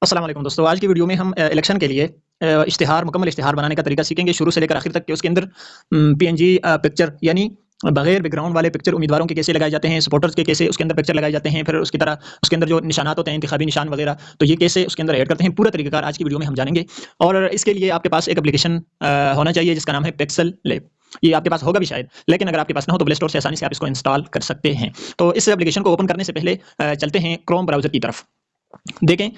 अस्सलाम वालेकुम दोस्तों। आज की वीडियो में हम इलेक्शन के लिए मुकम्मल इश्तिहार बनाने का तरीका सीखेंगे शुरू से लेकर आखिर तक कि उसके अंदर पीएनजी पिक्चर यानी बगैर बैकग्राउंड वाले पिक्चर उम्मीदवारों के कैसे लगाए जाते हैं, सपोर्टर्स के कैसे उसके अंदर पिक्चर लगाए जाते हैं, फिर उसकी तरह उसके अंदर जो निशानात होते हैं इंतखाबी निशान वगैरह, तो ये कैसे उसके अंदर ऐड करते हैं, पूरा तरीकाकार आज की वीडियो में हम जानेंगे। और इसके लिए आपके पास एक एप्लीकेशन होना चाहिए जिसका नाम है पिक्सल लैब। ये आपके पास होगा भी शायद, लेकिन अगर आपके पास ना हो तो प्ले स्टोर से आसानी से आप इसको इंस्टॉल कर सकते हैं। तो इस एप्लीकेशन को ओपन करने से पहले चलते हैं क्रोम ब्राउज़र की तरफ। देखें,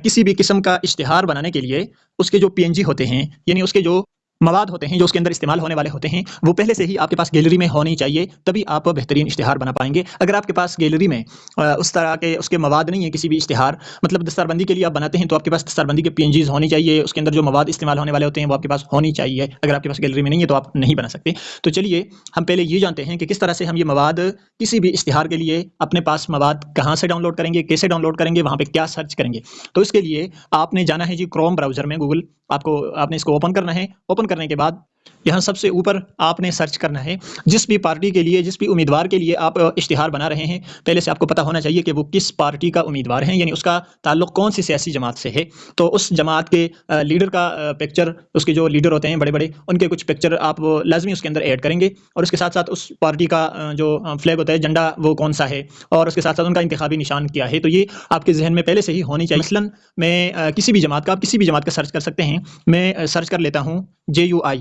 किसी भी किस्म का इश्तिहार बनाने के लिए उसके जो पीएनजी होते हैं यानी उसके जो मवाद होते हैं जो उसके अंदर इस्तेमाल होने वाले होते हैं वो पहले से ही आपके पास गैलरी में होनी चाहिए, तभी आप बेहतरीन इश्तिहार बना पाएंगे। अगर आपके पास गैलरी में उस तरह के उसके मवाद नहीं है, किसी भी इश्तिहार मतलब दस्तारबंदी के लिए आप बनाते हैं तो आपके पास दस्तारबंदी के पीएनजीज होनी चाहिए, उसके अंदर जो मवाद इस्तेमाल होने वाले होते हैं वो आपके पास होनी चाहिए। अगर आपके पास गैलरी में नहीं है तो आप नहीं बना सकते। तो चलिए हम पहले ये जानते हैं कि किस तरह से हम ये मवाद किसी भी इश्तिहार के लिए अपने पास मवाद कहाँ से डाउनलोड करेंगे, कैसे डाउनलोड करेंगे, वहाँ पर क्या सर्च करेंगे। तो इसके लिए आपने जाना है जी क्रोम ब्राउज़र में, गूगल आपने इसको ओपन करना है। ओपन करने के बाद यहाँ सबसे ऊपर आपने सर्च करना है जिस भी पार्टी के लिए, जिस भी उम्मीदवार के लिए आप इश्तिहार बना रहे हैं, पहले से आपको पता होना चाहिए कि वो किस पार्टी का उम्मीदवार है, यानी उसका ताल्लुक कौन सी सियासी जमात से है। तो उस जमात के लीडर का पिक्चर, उसके जो लीडर होते हैं बड़े बड़े, उनके कुछ पिक्चर आप लाजमी उसके अंदर ऐड करेंगे। और उसके साथ साथ उस पार्टी का जो फ्लैग होता है, झंडा, वो कौन सा है, और उसके साथ साथ उनका इंतखाबी निशान क्या है। तो ये आपके जहन में पहले से ही होनी चाहिए। मसलन मैं किसी भी जमात का, आप किसी भी जमात का सर्च कर सकते हैं। मैं सर्च कर लेता हूँ JUI,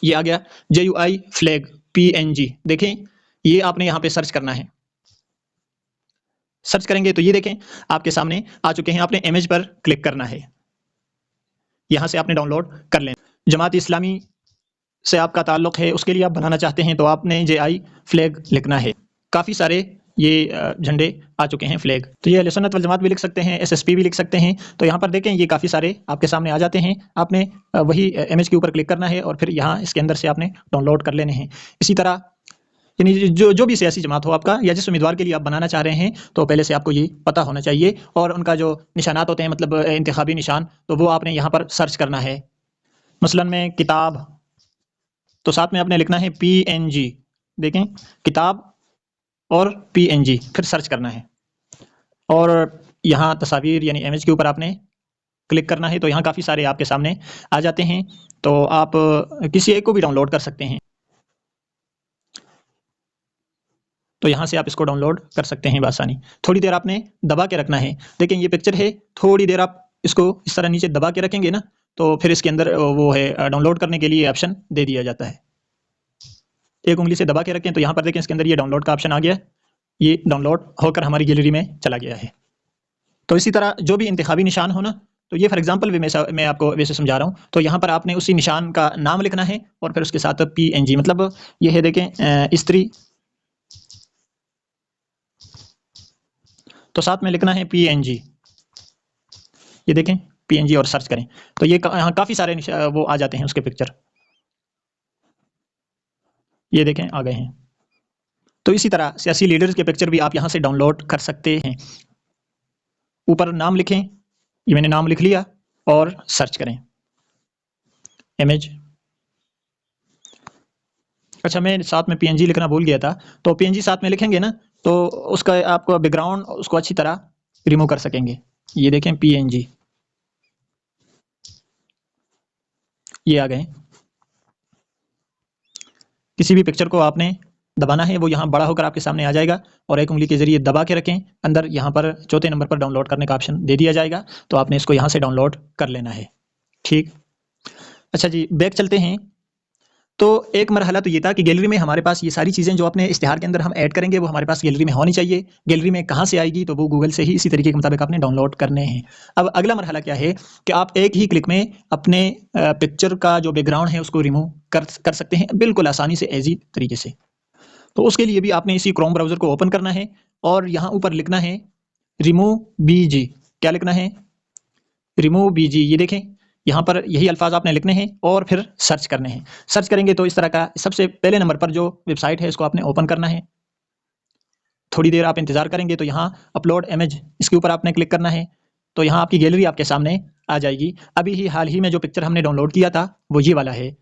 ये आ गया JUI फ्लैग PNG। देखें, ये आपने यहाँ पे सर्च करना है। सर्च करेंगे तो ये देखें आपके सामने आ चुके हैं। आपने इमेज पर क्लिक करना है, यहाँ से आपने डाउनलोड कर लेना। जमात इस्लामी से आपका ताल्लुक है, उसके लिए आप बनाना चाहते हैं तो आपने JI फ्लैग लिखना है। काफ़ी सारे ये झंडे आ चुके हैं, फ्लैग। तो ये अहले सुन्नत वल जमात भी लिख सकते हैं, SSP भी लिख सकते हैं। तो यहाँ पर देखें ये काफ़ी सारे आपके सामने आ जाते हैं। आपने वही इमेज के ऊपर क्लिक करना है और फिर यहाँ इसके अंदर से आपने डाउनलोड कर लेने हैं। इसी तरह यानी जो जो भी सियासी जमात हो आपका, या जिस उम्मीदवार के लिए आप बनाना चाह रहे हैं, तो पहले से आपको ये पता होना चाहिए। और उनका जो निशानात होते हैं, मतलब इंतखाबी निशान, तो वो आपने यहाँ पर सर्च करना है। मसलन में किताब, तो साथ में आपने लिखना है PNG। देखें, किताब और PNG, फिर सर्च करना है। और यहाँ तस्वीर यानी इमेज के ऊपर आपने क्लिक करना है। तो यहाँ काफ़ी सारे आपके सामने आ जाते हैं, तो आप किसी एक को भी डाउनलोड कर सकते हैं। तो यहाँ से आप इसको डाउनलोड कर सकते हैं बआसानी। थोड़ी देर आपने दबा के रखना है। देखें ये पिक्चर है, थोड़ी देर आप इसको इस तरह नीचे दबा के रखेंगे ना, तो फिर इसके अंदर वो है डाउनलोड करने के लिए ऑप्शन दे दिया जाता है। एक उंगली से दबा के रखें तो यहाँ पर देखें इसके अंदर ये डाउनलोड का ऑप्शन आ गया। ये डाउनलोड होकर हमारी गैलरी में चला गया है। तो इसी तरह जो भी इंतखाबी निशान हो ना, तो ये फॉर एग्जांपल भी मैं आपको वैसे समझा रहा हूँ। तो यहाँ पर आपने उसी निशान का नाम लिखना है और फिर उसके साथ PNG, मतलब ये है देखें स्त्री, तो साथ में लिखना है PNG। ये देखें PNG और सर्च करें तो ये यहाँ काफ़ी सारे वो आ जाते हैं उसके पिक्चर। ये देखें आ गए हैं। तो इसी तरह सियासी लीडर्स के पिक्चर भी आप यहाँ से डाउनलोड कर सकते हैं। ऊपर नाम लिखें, ये मैंने नाम लिख लिया, और सर्च करें इमेज। अच्छा, मैं साथ में PNG लिखना भूल गया था। तो PNG साथ में लिखेंगे ना, तो उसका आपको बैकग्राउंड उसको अच्छी तरह रिमूव कर सकेंगे। ये देखें PNG, ये आ गए। किसी भी पिक्चर को आपने दबाना है, वो यहाँ बड़ा होकर आपके सामने आ जाएगा, और एक उंगली के जरिए दबा के रखें। अंदर यहाँ पर चौथे नंबर पर डाउनलोड करने का ऑप्शन दे दिया जाएगा, तो आपने इसको यहाँ से डाउनलोड कर लेना है। ठीक, अच्छा जी, बैक चलते हैं। तो एक मरहला तो ये था कि गैलरी में हमारे पास ये सारी चीज़ें जो अपने इश्तिहार के अंदर हम ऐड करेंगे वो हमारे पास गैलरी में होनी चाहिए। गैलरी में कहाँ से आएगी, तो वो गूगल से ही इसी तरीके के मुताबिक आपने डाउनलोड करने हैं। अब अगला मरहला क्या है कि आप एक ही क्लिक में अपने पिक्चर का जो बैकग्राउंड है उसको रिमूव कर सकते हैं बिल्कुल आसानी से, ईजी तरीके से। तो उसके लिए भी आपने इसी क्रोम ब्राउज़र को ओपन करना है और यहाँ ऊपर लिखना है रिमूव BG। क्या लिखना है? Remove BG। ये देखें यहाँ पर यही अल्फाज आपने लिखने हैं और फिर सर्च करने हैं। सर्च करेंगे तो इस तरह का सबसे पहले नंबर पर जो वेबसाइट है इसको आपने ओपन करना है। थोड़ी देर आप इंतज़ार करेंगे तो यहाँ अपलोड इमेज, इसके ऊपर आपने क्लिक करना है। तो यहाँ आपकी गैलरी आपके सामने आ जाएगी। अभी ही हाल ही में जो पिक्चर हमने डाउनलोड किया था वो ये वाला है।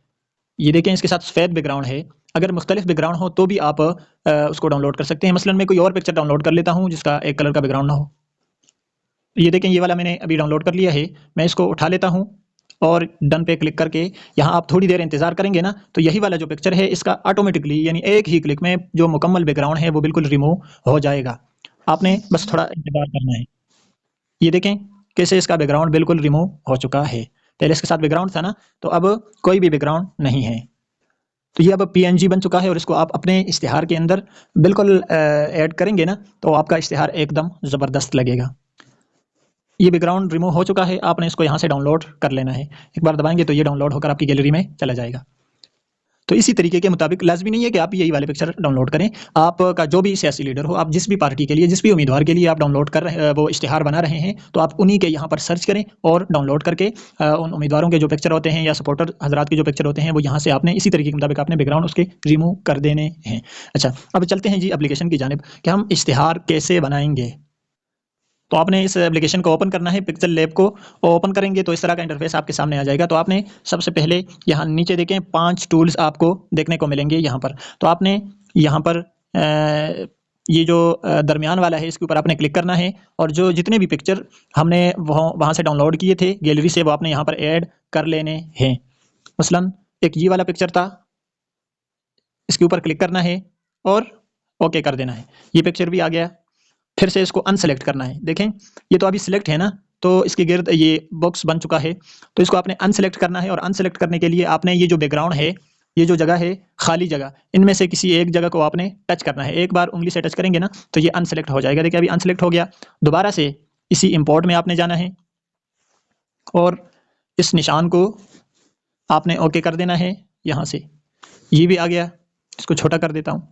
ये देखें इसके साथ सफ़ेद बैकग्राउंड है। अगर मुख्तलिफ बैकग्राउंड हो तो भी आप उसको डाउनलोड कर सकते हैं। मसलन मैं कोई और पिक्चर डाउनलोड कर लेता हूँ जिसका एक कलर का बैकग्राउंड ना हो। ये देखें, ये वाला मैंने अभी डाउनलोड कर लिया है। मैं इसको उठा लेता हूँ और डन पे क्लिक करके यहाँ आप थोड़ी देर इंतजार करेंगे ना, तो यही वाला जो पिक्चर है इसका ऑटोमेटिकली यानी एक ही क्लिक में जो मुकम्मल बैकग्राउंड है वो बिल्कुल रिमूव हो जाएगा। आपने बस थोड़ा इंतजार करना है। ये देखें कैसे इसका बैकग्राउंड बिल्कुल रिमूव हो चुका है। पहले इसके साथ बैकग्राउंड था ना, तो अब कोई भी बैकग्राउंड नहीं है। तो ये अब पीएनजी बन चुका है और इसको आप अपने इश्तिहार के अंदर बिल्कुल ऐड करेंगे ना, तो आपका इश्तिहार एकदम ज़बरदस्त लगेगा। ये बैकग्राउंड रिमूव हो चुका है, आपने इसको यहाँ से डाउनलोड कर लेना है। एक बार दबाएंगे तो ये डाउनलोड होकर आपकी गैलरी में चला जाएगा। तो इसी तरीके के मुताबिक लाज़मी नहीं है कि आप यही वाले पिक्चर डाउनलोड करें। आपका जो भी सियासी लीडर हो, आप जिस भी पार्टी के लिए, जिस भी उम्मीदवार के लिए आप डाउनलोड कर रहे वो इश्तिहार बना रहे हैं, तो आप उन्हीं के यहाँ पर सर्च करें और डाउनलोड करके उन उम्मीदवारों के जो पिक्चर होते हैं या सपोर्टर हज़रात के जो पिक्चर होते हैं, वो यहाँ से आपने इसी तरीके के मुताबिक आपने बैकग्राउंड उसके रिमूव कर देने हैं। अच्छा, अब चलते हैं जी एप्लीकेशन की जानिब कि हम इश्तिहार कैसे बनाएँगे। तो आपने इस एप्लीकेशन को ओपन करना है, पिक्चर लैब को ओपन करेंगे तो इस तरह का इंटरफेस आपके सामने आ जाएगा। तो आपने सबसे पहले यहाँ नीचे देखें 5 टूल्स आपको देखने को मिलेंगे यहाँ पर। तो आपने यहाँ पर ये जो दरमियान वाला है इसके ऊपर आपने क्लिक करना है और जो जितने भी पिक्चर हमने वहाँ से डाउनलोड किए थे गैलरी से, वो आपने यहाँ पर ऐड कर लेने हैं। मसलन एक ये वाला पिक्चर था, इसके ऊपर क्लिक करना है और ओके कर देना है। ये पिक्चर भी आ गया। फिर से इसको अनसेलेक्ट करना है। देखें ये तो अभी सिलेक्ट है ना, तो इसके गिर्द ये बॉक्स बन चुका है। तो इसको आपने अनसेलेक्ट करना है और अनसेलेक्ट करने के लिए आपने ये जो बैकग्राउंड है, ये जो जगह है खाली जगह, इनमें से किसी एक जगह को आपने टच करना है। एक बार उंगली से टच करेंगे ना तो ये अनसेलेक्ट हो जाएगा। देखिए अभी अनसेलेक्ट हो गया। दोबारा से इसी इंपोर्ट में आपने जाना है और इस निशान को आपने ओके कर देना है। यहाँ से ये भी आ गया, इसको छोटा कर देता हूँ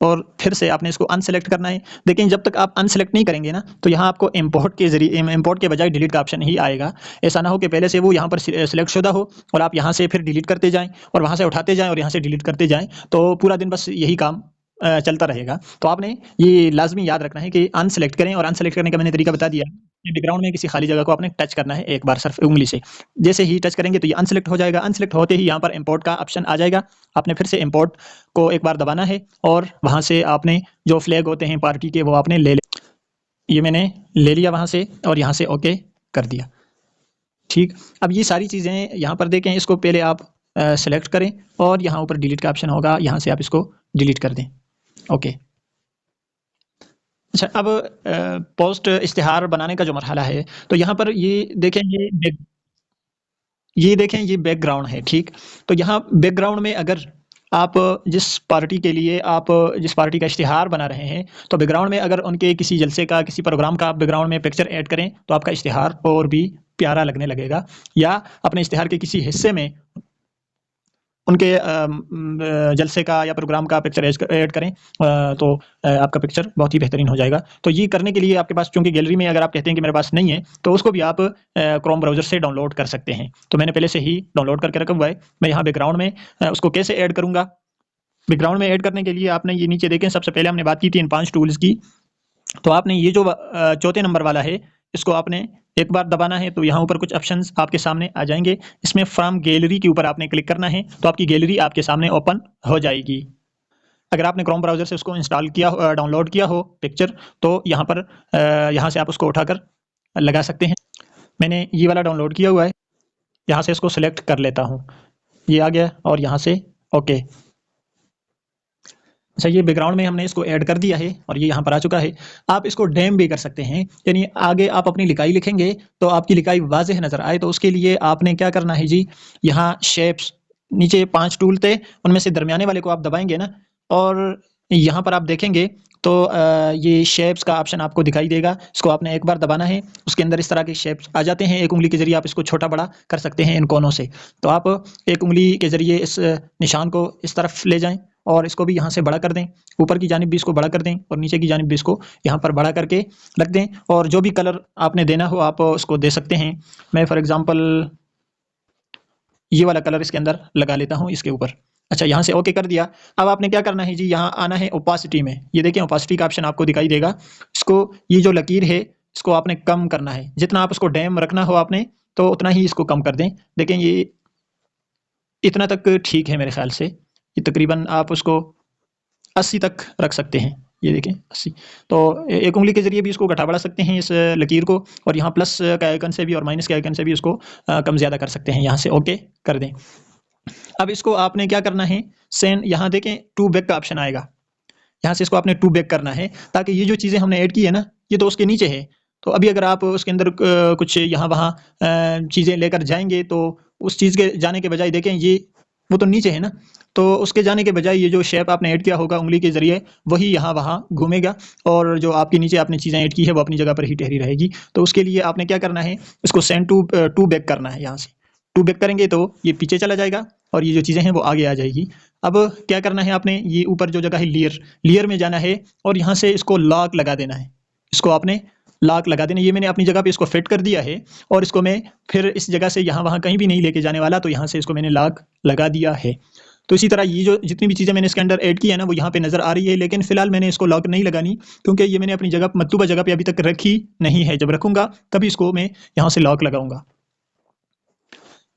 और फिर से आपने इसको अनसेलेक्ट करना है। लेकिन जब तक आप अनसेलेक्ट नहीं करेंगे ना, तो यहाँ आपको इंपोर्ट के जरिए इंपोर्ट के बजाय डिलीट का ऑप्शन ही आएगा। ऐसा ना हो कि पहले से वो यहाँ पर सिलेक्ट शुदा हो और आप यहाँ से फिर डिलीट करते जाएं और वहाँ से उठाते जाएं और यहाँ से डिलीट करते जाएं, तो पूरा दिन बस यही काम चलता रहेगा। तो आपने ये लाजमी याद रखना है कि अनसेलेक्ट करें और अनसेलेक्ट करने का मैंने तरीका बता दिया। बैकग्राउंड में किसी खाली जगह को आपने टच करना है एक बार सिर्फ उंगली से। जैसे ही टच करेंगे तो ये अनसेलेक्ट हो जाएगा। अनसेलेक्ट होते ही यहाँ पर इंपोर्ट का ऑप्शन आ जाएगा। आपने फिर से इंपोर्ट को एक बार दबाना है और वहाँ से आपने जो फ्लैग होते हैं पार्टी के वो आपने ले ये मैंने ले लिया वहाँ से और यहाँ से ओके कर दिया। ठीक, अब ये सारी चीज़ें यहाँ पर देखें, इसको पहले आप सेलेक्ट करें और यहाँ ऊपर डिलीट का ऑप्शन होगा, यहाँ से आप इसको डिलीट कर दें। ओके। अच्छा, अब पोस्ट इश्तिहार बनाने का जो मरहला है, तो यहाँ पर ये देखें ये देखें ये बैकग्राउंड है। ठीक, तो यहाँ बैकग्राउंड में अगर आप जिस पार्टी के लिए आप जिस पार्टी का इश्तिहार बना रहे हैं, तो बैकग्राउंड में अगर उनके किसी जलसे का, किसी प्रोग्राम का आप बैकग्राउंड में पिक्चर ऐड करें, तो आपका इश्तिहार और भी प्यारा लगने लगेगा। या अपने इश्तिहार के किसी हिस्से में उनके जलसे का या प्रोग्राम का पिक्चर ऐड करें, तो आपका पिक्चर बहुत ही बेहतरीन हो जाएगा। तो ये करने के लिए आपके पास, चूँकि गैलरी में अगर आप कहते हैं कि मेरे पास नहीं है, तो उसको भी आप क्रोम ब्राउज़र से डाउनलोड कर सकते हैं। तो मैंने पहले से ही डाउनलोड करके रखा हुआ है। मैं यहाँ बैकग्राउंड में उसको कैसे ऐड करूँगा? बैकग्राउंड में ऐड करने के लिए आपने ये नीचे देखें, सबसे पहले हमने बात की थी इन 5 टूल्स की। तो आपने ये जो चौथे नंबर वाला है, इसको आपने एक बार दबाना है तो यहाँ ऊपर कुछ ऑप्शंस आपके सामने आ जाएंगे। इसमें फ्रॉम गैलरी के ऊपर आपने क्लिक करना है, तो आपकी गैलरी आपके सामने ओपन हो जाएगी। अगर आपने क्रोम ब्राउज़र से उसको इंस्टॉल किया हो, डाउनलोड किया हो पिक्चर, तो यहाँ पर यहाँ से आप उसको उठाकर लगा सकते हैं। मैंने ये वाला डाउनलोड किया हुआ है, यहाँ से इसको सिलेक्ट कर लेता हूँ। ये आ गया और यहाँ से ओके। अच्छा, ये बैकग्राउंड में हमने इसको ऐड कर दिया है और ये यहाँ पर आ चुका है। आप इसको डैम भी कर सकते हैं, यानी आगे आप अपनी लिखाई लिखेंगे तो आपकी लिखाई वाज़ेह नज़र आए, तो उसके लिए आपने क्या करना है जी, यहाँ शेप्स नीचे 5 टूल थे, उनमें से दरमियाने वाले को आप दबाएंगे ना और यहाँ पर आप देखेंगे तो ये शेप्स का ऑप्शन आपको दिखाई देगा। इसको आपने एक बार दबाना है, उसके अंदर इस तरह के शेप्स आ जाते हैं। एक उंगली के ज़रिए आप इसको छोटा बड़ा कर सकते हैं इन कोनों से। तो आप एक उंगली के ज़रिए इस निशान को इस तरफ ले जाएँ और इसको भी यहाँ से बड़ा कर दें, ऊपर की जानिब भी इसको बड़ा कर दें और नीचे की जानिब भी इसको यहाँ पर बड़ा करके रख दें। और जो भी कलर आपने देना हो आप उसको दे सकते हैं। मैं फॉर एग्ज़ाम्पल ये वाला कलर इसके अंदर लगा लेता हूँ इसके ऊपर। अच्छा, यहाँ से ओके कर दिया। अब आपने क्या करना है जी, यहाँ आना है ओपासिटी में। ये देखिए ओपासिटी का ऑप्शन आपको दिखाई देगा। इसको, ये जो लकीर है इसको आपने कम करना है। जितना आप उसको डैम रखना हो आपने, तो उतना ही इसको कम कर दें। देखें ये इतना तक ठीक है मेरे ख्याल से। ये तकरीबन आप उसको 80 तक रख सकते हैं। ये देखें 80। तो एक उंगली के जरिए भी इसको घटा बढ़ा सकते हैं इस लकीर को, और यहाँ प्लस के आइकन से भी और माइनस के आइकन से भी इसको कम ज़्यादा कर सकते हैं। यहाँ से ओके कर दें। अब इसको आपने क्या करना है, सेंड, यहाँ देखें टू बैक का ऑप्शन आएगा, यहाँ से इसको आपने टू बैक करना है, ताकि ये जो चीज़ें हमने ऐड की है ना, ये तो उसके नीचे है। तो अभी अगर आप उसके अंदर कुछ यहाँ वहाँ चीज़ें लेकर जाएंगे, तो उस चीज़ के जाने के बजाय देखें ये वो तो नीचे है ना, तो उसके जाने के बजाय ये जो शेप आपने ऐड किया होगा उंगली के ज़रिए, वही यहाँ वहाँ घूमेगा, और जो आपके नीचे आपने चीज़ें ऐड की है वो अपनी जगह पर ही ठहरी रहेगी। तो उसके लिए आपने क्या करना है, इसको सेंड टू बैक करना है। यहाँ से टू बैक करेंगे तो ये पीछे चला जाएगा और ये जो चीज़ें हैं वो आगे आ जाएगी। अब क्या करना है, आपने ये ऊपर जो जगह है लेयर में जाना है, और यहाँ से इसको लॉक लगा देना है। इसको आपने लॉक लगा देना। ये मैंने अपनी जगह पे इसको फिट कर दिया है, और इसको मैं फिर इस जगह से यहाँ वहाँ कहीं भी नहीं लेके जाने वाला, तो यहाँ से इसको मैंने लॉक लगा दिया है। तो इसी तरह ये जो जितनी भी चीज़ें मैंने इसके अंदर ऐड की है ना, वो यहाँ पे नज़र आ रही है, लेकिन फिलहाल मैंने इसको लॉक नहीं लगानी, क्योंकि ये मैंने अपनी जगह मतलूबा जगह पे अभी तक रखी नहीं है। जब रखूँगा तभी इसको मैं यहाँ से लॉक लगाऊंगा।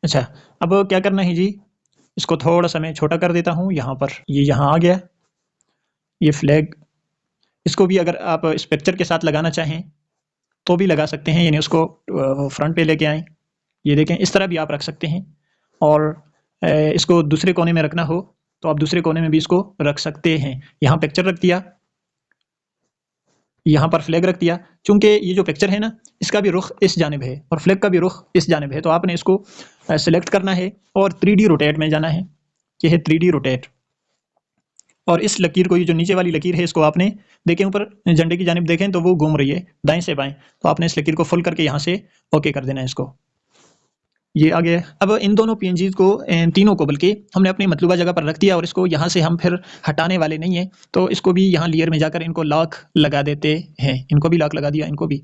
अच्छा, अब क्या करना है जी, इसको थोड़ा सा मैं छोटा कर देता हूँ। यहाँ पर ये यहाँ आ गया, ये फ्लैग। इसको भी अगर आप इस पिक्चर के साथ लगाना चाहें तो भी लगा सकते हैं, यानी उसको फ्रंट पे लेके आएँ। ये देखें, इस तरह भी आप रख सकते हैं, और इसको दूसरे कोने में रखना हो तो आप दूसरे कोने में भी इसको रख सकते हैं। यहाँ पिक्चर रख दिया, यहाँ पर फ्लैग रख दिया। चूंकि ये जो पिक्चर है ना, इसका भी रुख इस जानिब है और फ्लैग का भी रुख इस जानिब है, तो आपने इसको सेलेक्ट करना है और 3D रोटेट में जाना है। ये है 3D रोटेट, और इस लकीर को, ये जो नीचे वाली लकीर है, इसको आपने देखें ऊपर झंडे की जानिब देखें तो वो घूम रही है दाएं से बाएं, तो आपने इस लकीर को फुल करके यहाँ से ओके कर देना है इसको। ये आ गया। अब इन दोनों पीएनजी को, तीनों को बल्कि, हमने अपनी मतलूबा जगह पर रख दिया, और इसको यहाँ से हम फिर हटाने वाले नहीं है, तो इसको भी यहाँ लेयर में जाकर इनको लॉक लगा देते हैं। इनको भी लॉक लगा दिया, इनको भी,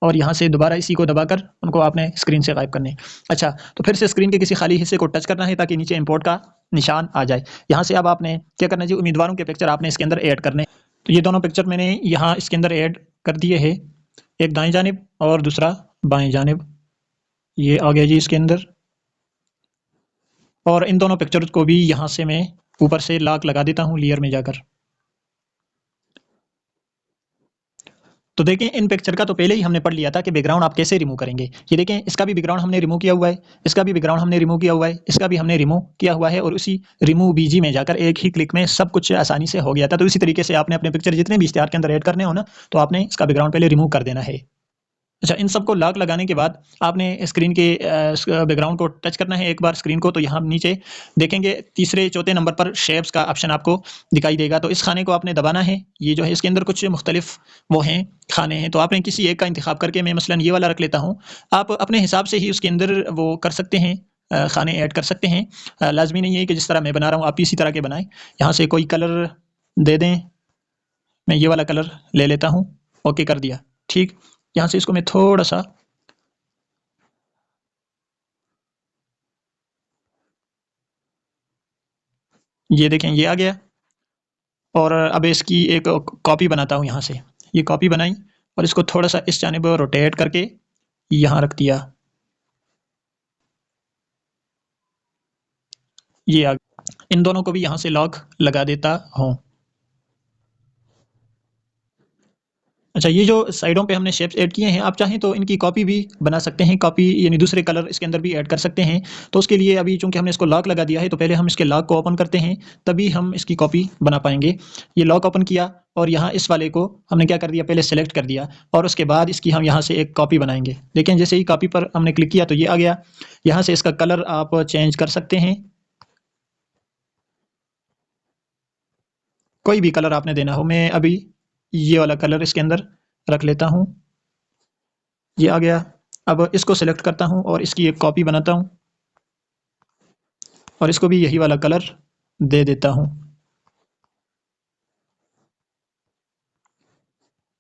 और यहाँ से दोबारा इसी को दबाकर उनको आपने स्क्रीन से गायब करने। अच्छा, तो फिर से स्क्रीन के किसी खाली हिस्से को टच करना है ताकि नीचे इंपोर्ट का निशान आ जाए। यहाँ से अब आपने क्या करना है जी, उम्मीदवारों के पिक्चर आपने इसके अंदर ऐड करने। तो ये दोनों पिक्चर मैंने यहाँ इसके अंदर ऐड कर दिए है, एक दाएं जानिब और दूसरा बाएं जानिब। ये आ गया जी इसके अंदर, और इन दोनों पिक्चर्स को भी यहाँ से मैं ऊपर से लॉक लगा देता हूँ लेयर में जाकर। तो देखें, इन पिक्चर का तो पहले ही हमने पढ़ लिया था कि बैकग्राउंड आप कैसे रिमूव करेंगे। ये देखें, इसका भी बैकग्राउंड हमने रिमूव किया हुआ है, इसका भी बैकग्राउंड हमने रिमूव किया हुआ है, इसका भी हमने रिमूव किया हुआ है, और उसी रिमूव बीजी में जाकर एक ही क्लिक में सब कुछ आसानी से हो गया था। तो इसी तरीके से आपने अपने पिक्चर जितने भी इश्तिहार के अंदर ऐड करने हो ना, तो आपने इसका बैकग्राउंड पहले रिमूव कर देना है। अच्छा, इन सबको लॉक लगाने के बाद आपने स्क्रीन के बैकग्राउंड को टच करना है एक बार स्क्रीन को, तो यहाँ नीचे देखेंगे तीसरे चौथे नंबर पर शेप्स का ऑप्शन आपको दिखाई देगा, तो इस खाने को आपने दबाना है। ये जो है इसके अंदर कुछ मुख्तलिफ वो हैं खाने हैं, तो आपने किसी एक का इंतखाब करके, मैं मसलन ये वाला रख लेता हूँ। आप अपने हिसाब से ही उसके अंदर वो कर सकते हैं, खाने ऐड कर सकते हैं। लाजमी नहीं है कि जिस तरह मैं बना रहा हूँ आप इसी तरह के बनाएं। यहाँ से कोई कलर दे दें, मैं ये वाला कलर ले लेता हूँ, ओके कर दिया। ठीक, यहाँ से इसको मैं थोड़ा सा, ये देखें ये आ गया, और अब इसकी एक कॉपी बनाता हूँ। यहाँ से ये कॉपी बनाई और इसको थोड़ा सा इस जानिब रोटेट करके यहाँ रख दिया। ये आ गया। इन दोनों को भी यहाँ से लॉक लगा देता हूँ। अच्छा, ये जो साइडों पे हमने शेप्स ऐड किए हैं, आप चाहें तो इनकी कॉपी भी बना सकते हैं। कॉपी यानी दूसरे कलर इसके अंदर भी ऐड कर सकते हैं। तो उसके लिए अभी चूंकि हमने इसको लॉक लगा दिया है, तो पहले हम इसके लॉक को ओपन करते हैं, तभी हम इसकी कॉपी बना पाएंगे। ये लॉक ओपन किया, और यहाँ इस वाले को हमने क्या कर दिया, पहले सेलेक्ट कर दिया, और उसके बाद इसकी हम यहाँ से एक कॉपी बनाएंगे। देखें, जैसे ही कॉपी पर हमने क्लिक किया तो ये आ गया। यहाँ से इसका कलर आप चेंज कर सकते हैं, कोई भी कलर आपने देना हो। मैं अभी ये वाला कलर इसके अंदर रख लेता हूँ। ये आ गया। अब इसको सेलेक्ट करता हूँ और इसकी एक कॉपी बनाता हूँ, और इसको भी यही वाला कलर दे देता हूँ।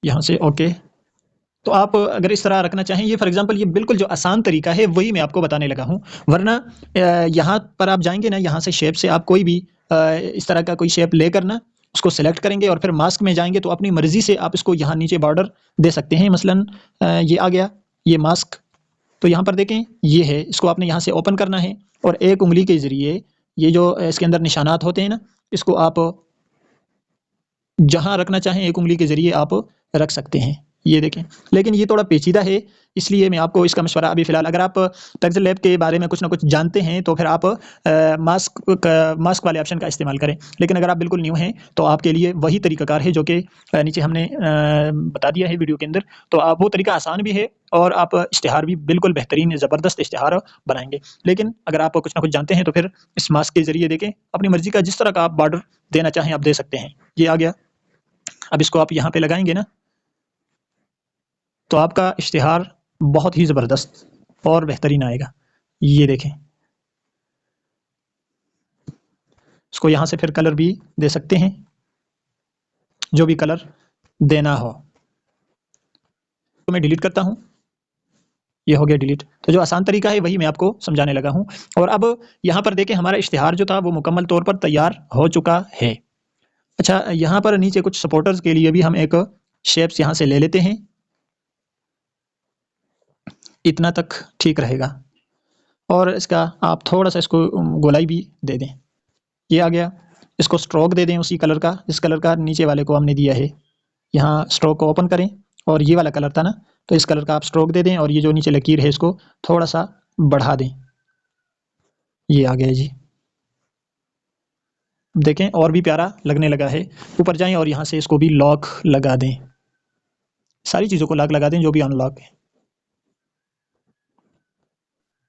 यहाँ से ओके। तो आप अगर इस तरह रखना चाहें, ये फॉर एग्जांपल ये बिल्कुल जो आसान तरीका है वही मैं आपको बताने लगा हूँ। वरना यहाँ पर आप जाएंगे ना, यहाँ से शेप से आप कोई भी इस तरह का कोई शेप लेकर ना उसको सेलेक्ट करेंगे, और फिर मास्क में जाएंगे तो अपनी मर्जी से आप इसको यहाँ नीचे बॉर्डर दे सकते हैं। मसलन ये आ गया, ये मास्क। तो यहाँ पर देखें, ये है, इसको आपने यहाँ से ओपन करना है, और एक उंगली के ज़रिए ये जो इसके अंदर निशानात होते हैं ना, इसको आप जहाँ रखना चाहें एक उँगली के ज़रिए आप रख सकते हैं। ये देखें, लेकिन ये थोड़ा पेचीदा है, इसलिए मैं आपको इसका मशवरा अभी फ़िलहाल, अगर आप पेक्सल लैब के बारे में कुछ ना कुछ जानते हैं तो फिर आप मास्क वाले ऑप्शन का इस्तेमाल करें। लेकिन अगर आप बिल्कुल न्यू हैं तो आपके लिए वही तरीक़ाकार है जो कि नीचे हमने बता दिया है वीडियो के अंदर। तो आप वो तरीका आसान भी है और आप इश्तिहार भी बिल्कुल बेहतरीन ज़बरदस्त इश्तिहार बनाएँगे। लेकिन अगर आप कुछ ना कुछ जानते हैं तो फिर इस मास्क के ज़रिए देखें, अपनी मर्ज़ी का जिस तरह का आप बॉर्डर देना चाहें आप दे सकते हैं। ये आ गया। अब इसको आप यहाँ पे लगाएँगे ना, तो आपका इश्तिहार बहुत ही ज़बरदस्त और बेहतरीन आएगा। ये देखें। इसको यहाँ से फिर कलर भी दे सकते हैं, जो भी कलर देना हो। तो मैं डिलीट करता हूँ। ये हो गया डिलीट। तो जो आसान तरीका है वही मैं आपको समझाने लगा हूँ। और अब यहाँ पर देखें, हमारा इश्तिहार जो था वो मुकम्मल तौर पर तैयार हो चुका है। अच्छा, यहाँ पर नीचे कुछ सपोर्टर्स के लिए भी हम एक शेप्स यहाँ से ले लेते हैं। इतना तक ठीक रहेगा और इसका आप थोड़ा-सा इसको गोलाई भी दे दें। ये आ गया। इसको स्ट्रोक दे दें उसी कलर का, जिस कलर का नीचे वाले को हमने दिया है। यहाँ स्ट्रोक को ओपन करें और ये वाला कलर था ना, तो इस कलर का आप स्ट्रोक दे दें और ये जो नीचे लकीर है इसको थोड़ा-सा बढ़ा दें। ये आ गया जी। देखें और भी प्यारा लगने लगा है। ऊपर जाएँ और यहाँ से इसको भी लॉक लगा दें। सारी चीज़ों को लॉक लगा दें जो भी अनलॉक है।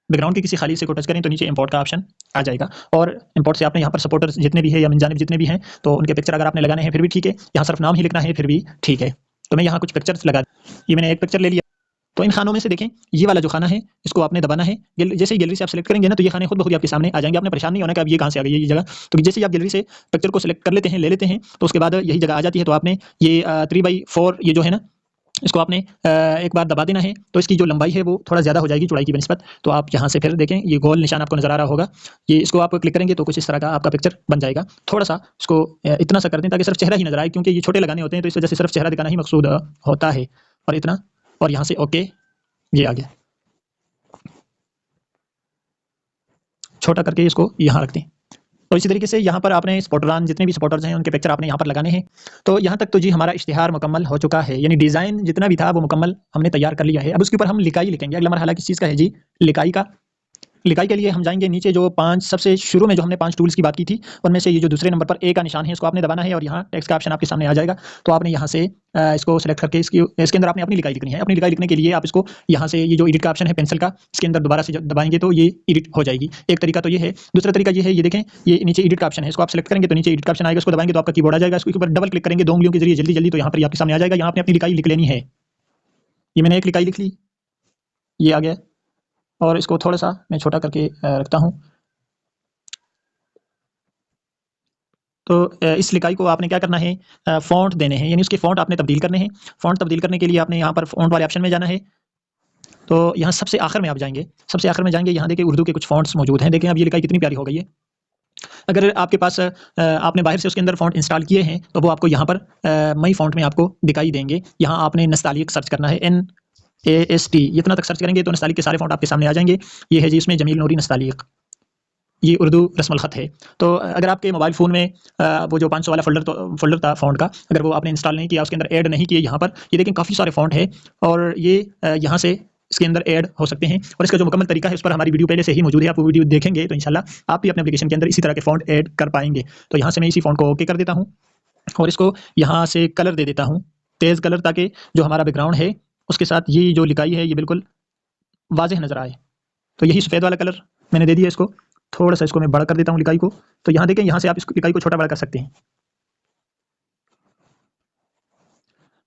बैकग्राउंड के किसी खाली हिस्से को टच करें तो नीचे इंपोर्ट का ऑप्शन आ जाएगा और इंपोर्ट से आपने यहाँ पर सपोर्टर्स जितने भी हैं या मिनजानिब जितने भी हैं तो उनके पिक्चर अगर आपने लगाने हैं फिर भी ठीक है। यहाँ सिर्फ नाम ही लिखना है फिर भी ठीक है। तो मैं यहाँ कुछ पिक्चर्स लगा, ये मैंने एक पिक्चर ले लिया। तो इन खानों में से देखें, ये वाला जो खाना है इसको आपने दबाना है। जैसे ही गैलरी से आप सेलेक्ट करेंगे ना तो ये खाने खुद ब खुद आपके सामने आ जाएंगे। आपने परेशान नहीं होना कि अब ये कहाँ से आ गई है ये जगह। तो जैसे ही आप गैलरी से पिक्चर को सिलेक्ट कर लेते हैं, ले लेते हैं, तो उसके बाद यही जगह आ जाती है। तो आपने ये 3/4 ये जो है ना, इसको आपने एक बार दबा देना है। तो इसकी जो लंबाई है वो थोड़ा ज़्यादा हो जाएगी चौड़ाई की बनिस्बत। तो आप यहाँ से फिर देखें, ये गोल निशान आपको नज़र आ रहा होगा। ये इसको आप क्लिक करेंगे तो कुछ इस तरह का आपका पिक्चर बन जाएगा। थोड़ा-सा इसको इतना सा कर दें ताकि सिर्फ चेहरा ही नज़र आए, क्योंकि ये छोटे लगाने होते हैं तो इस वजह से सिर्फ चेहरा दिखाना ही मकसूद होता है। और इतना, और यहाँ से ओके, ये आ गया। छोटा करके इसको यहाँ रख दें। तो इसी तरीके से यहाँ पर आपने स्पॉटरान जितने भी सपोर्टर्स हैं उनके पिक्चर आपने यहाँ पर लगाने हैं। तो यहाँ तक तो जी हमारा इश्तिहार मुकम्मल हो चुका है, यानी डिज़ाइन जितना भी था वो मुकम्मल हमने तैयार कर लिया है। अब उसके ऊपर हम लिखाई लिखेंगे। अगला मरहला किस चीज़ का है जी? लिखाई का। लिखाई के लिए हम जाएँगे नीचे, जो 5 सबसे शुरू में जो हमने 5 टूल्स की बात की थी, उनमें से ये जो दूसरे नंबर पर ए का निशान है इसको आपने दबाना है और यहाँ टेक्स्ट का ऑप्शन आपके सामने आ जाएगा। तो आपने यहाँ से इसको सेलेक्ट करके इसके अंदर आपने अपनी लिखाई लिखनी है। अपनी लिखाई लिखने के लिए आप इसको यहाँ से ये जो एडिट का ऑप्शन है पेंसिल का, इसके अंदर दोबारा से जब दबाएँगे तो ये एडिट हो जाएगी। एक तरीका तो ये है। दूसरा तरीका ये है, ये देखें, ये नीचे एडिट का ऑप्शन है, इसको आप सेलेक्ट करेंगे तो नीचे एडिट का ऑप्शन आएगा, इसको दबाएँगे तो आपका कीबोर्ड आ जाएगा। इसके ऊपर डबल क्लिक करेंगे 2 उँगलियों के ज़रिए जल्दी-जल्दी, तो यहाँ पर ये आपके सामने आ जाएगा। यहाँ आपने अपनी लिखाई लिख लेनी है। ये मैंने एक लिखाई लिख ली, ये आ गया और इसको थोड़ा-सा मैं छोटा करके रखता हूँ। तो इस लिखाई को आपने क्या करना है, फ़ॉन्ट देने हैं, यानी उसके फ़ॉन्ट आपने तब्दील करने हैं। फ़ॉन्ट तब्दील करने के लिए आपने यहाँ पर फ़ॉन्ट वाले ऑप्शन में जाना है। तो यहाँ सबसे आखिर में आप जाएँगे, सबसे आखिर में जाएँगे, यहाँ देखिए उर्दू के कुछ फ़ॉन्ट्स मौजूद हैं। देखें अब ये लिखाई कितनी प्यारी हो गई है। अगर आपके पास आपने बाहर से उसके अंदर फ़ॉन्ट इंस्टॉल किए हैं तो वो आपको यहाँ पर मई फ़ॉन्ट में आपको दिखाई देंगे। यहाँ आपने नस्तालिक सर्च करना है, NAST, इतना तक सर्च करेंगे तो नस्तालिक के सारे फ़ॉन्ट आपके सामने आ जाएँगे। ये है जी इसमें जमील नूरी नस्तालिक, ये उर्दू रस्मुल ख़त है। तो अगर आपके मोबाइल फ़ोन में वो जो 500 वाला फ़ोल्डर था फ़ॉन्ट का, अगर वो आपने इंस्टॉल नहीं किया, उसके अंदर ऐड नहीं किए, यहाँ पर ये देखें काफ़ी सारे फ़ॉन्ट हैं और ये यहाँ से इसके अंदर ऐड हो सकते हैं। और इसका जो मुकम्मल तरीका है उस पर हमारी वीडियो पहले से ही मौजूद है। आप वो वीडियो देखेंगे तो इंशाल्लाह आप भी अपने एप्लीकेशन के अंदर इसी तरह के फ़ॉन्ट ऐड कर पाएँगे। तो यहाँ से मैं इसी फ़ॉन्ट को ओके कर देता हूँ और इसको यहाँ से कलर दे देता हूँ, तेज़ कलर, ताकि जो हमारा बैकग्राउंड है उसके साथ ये जो लिखाई है ये बिल्कुल वाज़ेह नज़र आए। तो यही सफ़ेद वाला कलर मैंने दे दिया इसको। थोड़ा-सा इसको मैं बड़ा कर देता हूँ लिखाई को। तो यहाँ देखें, यहाँ से आप इस लिखाई को छोटा-बड़ा कर सकते हैं।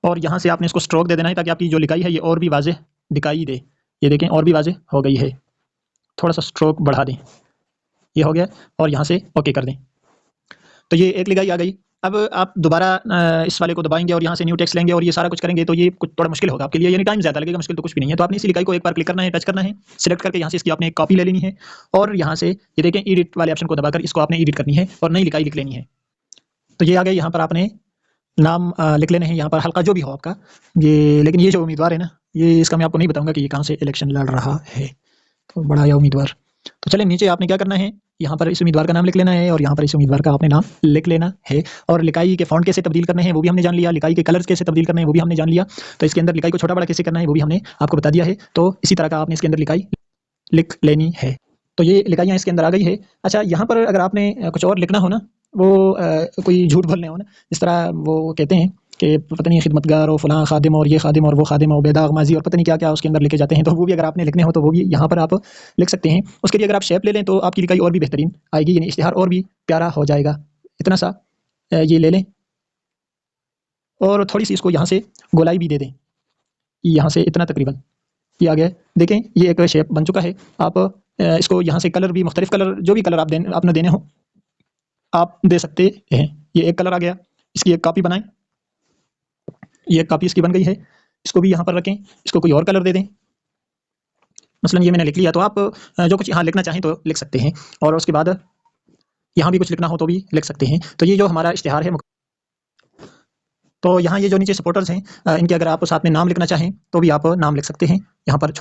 और यहाँ से आपने इसको स्ट्रोक दे देना है ताकि आपकी जो लिखाई है ये और भी वाज़ेह दिखाई दे। ये देखें और भी वाज़ेह हो गई है। थोड़ा-सा स्ट्रोक बढ़ा दें। ये हो गया और यहाँ से ओके कर दें। तो ये एक लिखाई आ गई। अब आप दोबारा इस वाले को दबाएँगे और यहाँ से न्यू टेक्स्ट लेंगे और ये सारा कुछ करेंगे तो ये कुछ थोड़ा मुश्किल होगा आपके लिए, यानी टाइम ज़्यादा लगेगा, मुश्किल तो कुछ भी नहीं है। तो आपने इसी लिखाई को एक बार क्लिक करना है, टच करना है, सिलेक्ट करके यहाँ से इसकी आपने एक कॉपी ले लेनी है और यहाँ से ये देखें एडिट वाले ऑप्शन को दबाकर इसको आपने एडिट करनी है और नई लिखाई लिख लेनी है। तो ये आ गई। यहाँ पर आपने नाम लिख लेने हैं, यहाँ पर हल्का जो भी हो आपका। ये लेकिन ये जो उम्मीदवार है ना, ये इसका मैं आपको नहीं बताऊँगा कि ये कहाँ से इलेक्शन लड़ रहा है। तो बड़ा या उम्मीदवार। तो चलिए नीचे आपने क्या करना है, यहाँ पर इस उम्मीदवार का नाम लिख लेना है और यहाँ पर इस उम्मीदवार का आपने नाम लिख लेना है। और लिखाई के फ़ॉन्ट कैसे तब्दील करने हैं वो भी हमने जान लिया, लिखाई के कलर्स कैसे तब्दील करने हैं वो भी हमने जान लिया। तो इसके अंदर लिखाई को छोटा बड़ा कैसे करना है वो भी हमने आपको बता दिया है। तो इसी तरह का आपने इसके अंदर लिखाई लिख लेनी है। तो ये लिखाइयाँ इसके अंदर आ गई है। अच्छा, यहाँ पर अगर आपने कुछ और लिखना हो ना, वो कोई झूठ बोलने हो ना, जिस तरह वो कहते हैं कि पता नहीं खिदमतगार और फलां खादिम और ये खादिम और वो खादिम और बेदाग माजी और पता नहीं क्या-क्या उसके अंदर लिखे जाते हैं, तो वो भी अगर आपने लिखने हो तो वो भी यहाँ पर आप लिख सकते हैं। उसके लिए अगर आप शेप ले लें तो आपकी लिखाई और भी बेहतरीन आएगी, यानी इश्तिहार और भी प्यारा हो जाएगा। इतना सा ये ले लें और थोड़ी-सी इसको यहाँ से गोलाई भी दे दें, यहाँ से इतना तकरीबन ये आ गया। देखें ये एक शेप बन चुका है। आप इसको यहाँ से कलर भी मुख्तलिफ कलर, जो भी कलर आपने देने हो आप दे सकते हैं। ये एक कलर आ गया, इसकी एक कॉपी बनाएं। ये एक कॉपी इसकी बन गई है, इसको भी यहाँ पर रखें, इसको कोई और कलर दे दें। मसलन ये मैंने लिख लिया, तो आप जो कुछ यहाँ लिखना चाहें तो लिख सकते हैं और उसके बाद यहाँ भी कुछ लिखना हो तो भी लिख सकते हैं। तो ये जो हमारा इश्तिहार है, तो यहाँ ये जो नीचे सपोर्टर्स हैं इनके अगर आप साथ में नाम लिखना चाहें तो भी आप नाम लिख सकते हैं। यहाँ पर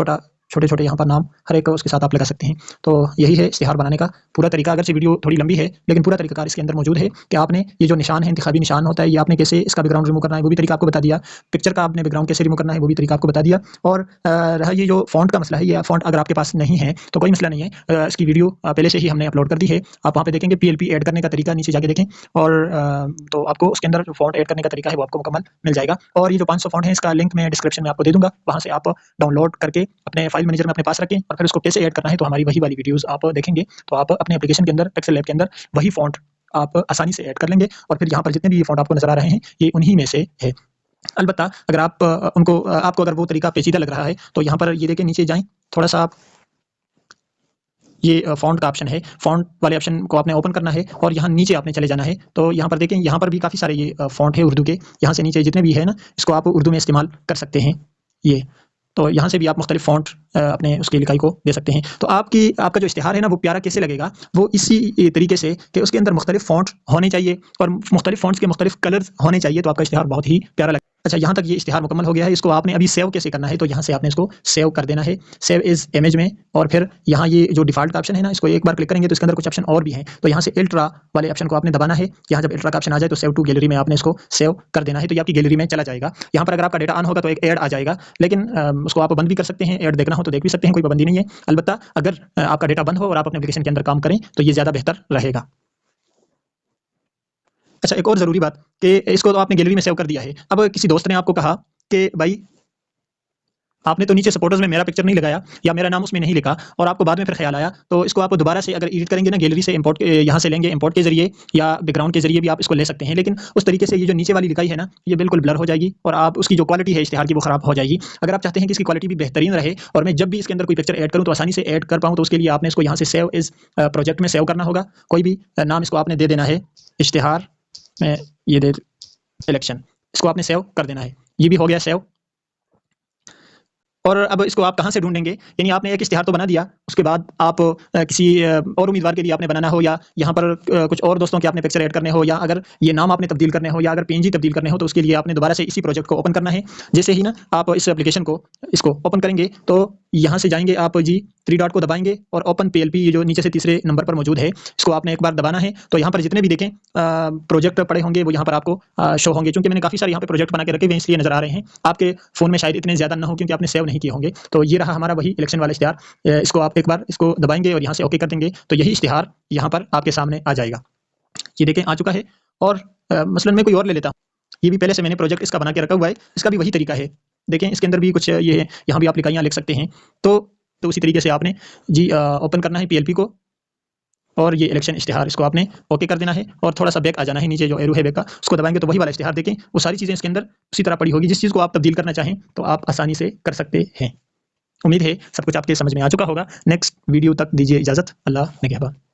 छोटे-छोटे यहाँ पर नाम हर एक उसके साथ आप लगा सकते हैं। तो यही है इश्तिहार बनाने का पूरा तरीका। अगरचे वीडियो थोड़ी लंबी है लेकिन पूरा तरीकाकार इसके अंदर मौजूद है कि आपने ये जो निशान है, इंतखाबी निशान होता है, ये आपने कैसे इसका बैकग्राउंड रिमूव करना है वो भी तरीका आपको बता दिया। पिक्चर का आपने बैकग्राउंड कैसे रिमूव करना है वो भी तरीका आपको बता दिया। और रहा ये जो फ़ॉन्ट का मसला है, ये फ़ॉन्ट अगर आपके पास नहीं है तो कोई मसला नहीं है। इसकी वीडियो पहले से ही हमने अपलोड कर दी है। आप वहाँ पे देखेंगे पीएलपी ऐड करने का तरीका, नीचे जाके देखें और तो आपको उसके अंदर जो फ़ॉन्ट ऐड करने का तरीका है वो आपको मुकम्मल मिल जाएगा। और ये जो 500 फ़ॉन्ट है इसका लिंक मैं डिस्क्रिप्शन में आपको दे दूँगा, वहाँ से आप डाउनलोड करके अपने फाइल मैनेजर में अपने पास रखें और फिर उसको कैसे ऐड करना है तो हमारी वही वाली वीडियोस आप देखेंगे तो आप अपने एप्लीकेशन के अंदर, पिक्सेल लैब के अंदर वही फ़ॉन्ट आप आसानी से ऐड कर लेंगे। और फिर यहाँ पर जितने भी ये फ़ॉन्ट आपको नज़र आ रहे हैं ये उन्हीं में से है। अलबत्ता अगर आप आपको अगर वो तरीका पेचीदा लग रहा है तो यहाँ पर ये देखें, नीचे जाएँ थोड़ा-सा, आप ये फ़ॉन्ट का ऑप्शन है, फ़ॉन्ट वाले ऑप्शन को आपने ओपन करना है और यहाँ नीचे आपने चले जाना है। तो यहाँ पर देखें, यहाँ पर भी काफ़ी सारे ये फ़ॉन्ट है उर्दू के, यहाँ से नीचे जितने भी है ना, इसको आप उर्दू में इस्तेमाल कर सकते हैं। ये तो यहाँ से भी आप मुख्तलिफ फ़ॉन्ट अपने उसकी लिखाई को दे सकते हैं। तो आपका जो इश्तिहार है ना वो प्यारा कैसे लगेगा, वो इसी तरीके से कि उसके अंदर मुख्तलिफ फ़ॉन्ट होने चाहिए और मुख्तलिफ फ़ॉन्ट्स के मुख्तलिफ कलर्स होने चाहिए, तो आपका इश्तिहार बहुत ही प्यारा लगेगा। अच्छा, यहाँ तक ये इश्तिहार मुकम्मल हो गया है। इसको आपने अभी सेव कैसे करना है, तो यहाँ से आपने इसको सेव कर देना है, सेव एज़ इमेज में। और फिर यहाँ ये जो डिफ़ॉल्ट का ऑप्शन है ना, इसको एक बार क्लिक करेंगे तो इसके अंदर कुछ ऑप्शन और भी हैं। तो यहाँ से अल्ट्रा वाले ऑप्शन को आपने दबाना है। यहाँ जब अल्ट्रा का ऑप्शन आ जाए तो सेव टू गैलरी में आपने इसको सेव कर देना है, तो ये आपकी गैलरी में चला जाएगा। यहाँ पर अगर आपका डेटा ऑन होगा तो एक ऐड आ जाएगा, लेकिन उसको आप बंद भी कर सकते हैं। ऐड देखना हो तो देख भी सकते हैं, कोई पाबंदी नहीं है। अलबत्ता अगर आपका डेटा बंद हो और आप अपने एप्लीकेशन के अंदर काम करें तो ये ज़्यादा बेहतर रहेगा। अच्छा, एक और ज़रूरी बात कि इसको तो आपने गैलरी में सेव कर दिया है। अब किसी दोस्त ने आपको कहा कि भाई आपने तो नीचे सपोर्टर्स में मेरा पिक्चर नहीं लगाया या मेरा नाम उसमें नहीं लिखा, और आपको बाद में फिर ख्याल आया, तो इसको आप दोबारा से अगर एडिट करेंगे ना, गैलरी से इंपोर्ट यहाँ से लेंगे, इंपोर्ट के ज़रिए या बैकग्राउंड के ज़रिए भी आप इसको ले सकते हैं। लेकिन उस तरीके से ये जो नीचे वाली लिखाई है ना, ये बिल्कुल ब्लर हो जाएगी और आप उसकी जो क्वालिटी है इश्तिहार की वो ख़राब हो जाएगी। अगर आप चाहते हैं कि इसकी क्वालिटी भी बेहतरीन रहे और मैं जब भी इसके अंदर कोई पिक्चर ऐड करूँ तो आसानी से ऐड कर पाऊँ, तो उसके लिए आपने इसको यहाँ से सेव एज़ प्रोजेक्ट में सेव करना होगा। कोई भी नाम इसको आपने दे देना है, इश्तिहार में ये दे इलेक्शन, इसको आपने सेव कर देना है। ये भी हो गया सेव। और अब इसको आप कहाँ से ढूँढेंगे, यानी आपने एक इश्तिहार तो बना दिया, उसके बाद आप किसी और उम्मीदवार के लिए आपने बनाना हो या यहाँ पर कुछ और दोस्तों के आपने पिक्चर ऐड करने हो या अगर ये नाम आपने तब्दील करने हो या अगर पीएनजी तब्दील करने हो, तो उसके लिए आपने दोबारा से इसी प्रोजेक्ट को ओपन करना है। जैसे ही ना आप इस एप्लीकेशन को इसको ओपन करेंगे तो यहाँ से जाएंगे आप जी, 3 डॉट को दबाएंगे और ओपन पीएलपी, ये जो नीचे से तीसरे नंबर पर मौजूद है, इसको आपने एक बार दबाना है। तो यहाँ पर जितने भी देखें प्रोजेक्ट पड़े होंगे वो यहाँ पर आपको शो होंगे। चूंकि मैंने काफ़ी सारे यहाँ पे प्रोजेक्ट बना के रखे हुए हैं इसलिए नजर आ रहे हैं, आपके फ़ोन में शायद इतने ज़्यादा ना हो क्योंकि आपने सेव नहीं किए होंगे। तो ये रहा हमारा वही इलेक्शन वाला इश्तिहार। इसको आप एक बार इसको दबाएंगे और यहाँ से ओके कर देंगे तो यही इश्तिहार यहाँ पर आपके सामने आ जाएगा। ये देखें आ चुका है। और मसलन मैं कोई और ले लेता हूँ, ये भी पहले से मैंने प्रोजेक्ट इसका बना के रखा हुआ है, इसका भी वही तरीका है। देखें इसके अंदर भी कुछ ये है, यहाँ भी आप लिखाइयाँ लिख सकते हैं। तो उसी तरीके से आपने जी ओपन करना है पीएलपी को और ये इलेक्शन इश्तिहार इसको आपने ओके कर देना है और थोड़ा सा बैक आ जाना है, नीचे जो एरो है बैक का उसको दबाएंगे तो वही वाला इश्तिहार देखें, वो सारी चीज़ें इसके अंदर उसी तरह पड़ी होगी। जिस चीज़ को आप तब्दील करना चाहें तो आप आसानी से कर सकते हैं। उम्मीद है सब कुछ आपके समझ में आ चुका होगा। नेक्स्ट वीडियो तक दीजिए इजाज़त। अल्लाह निगहबान।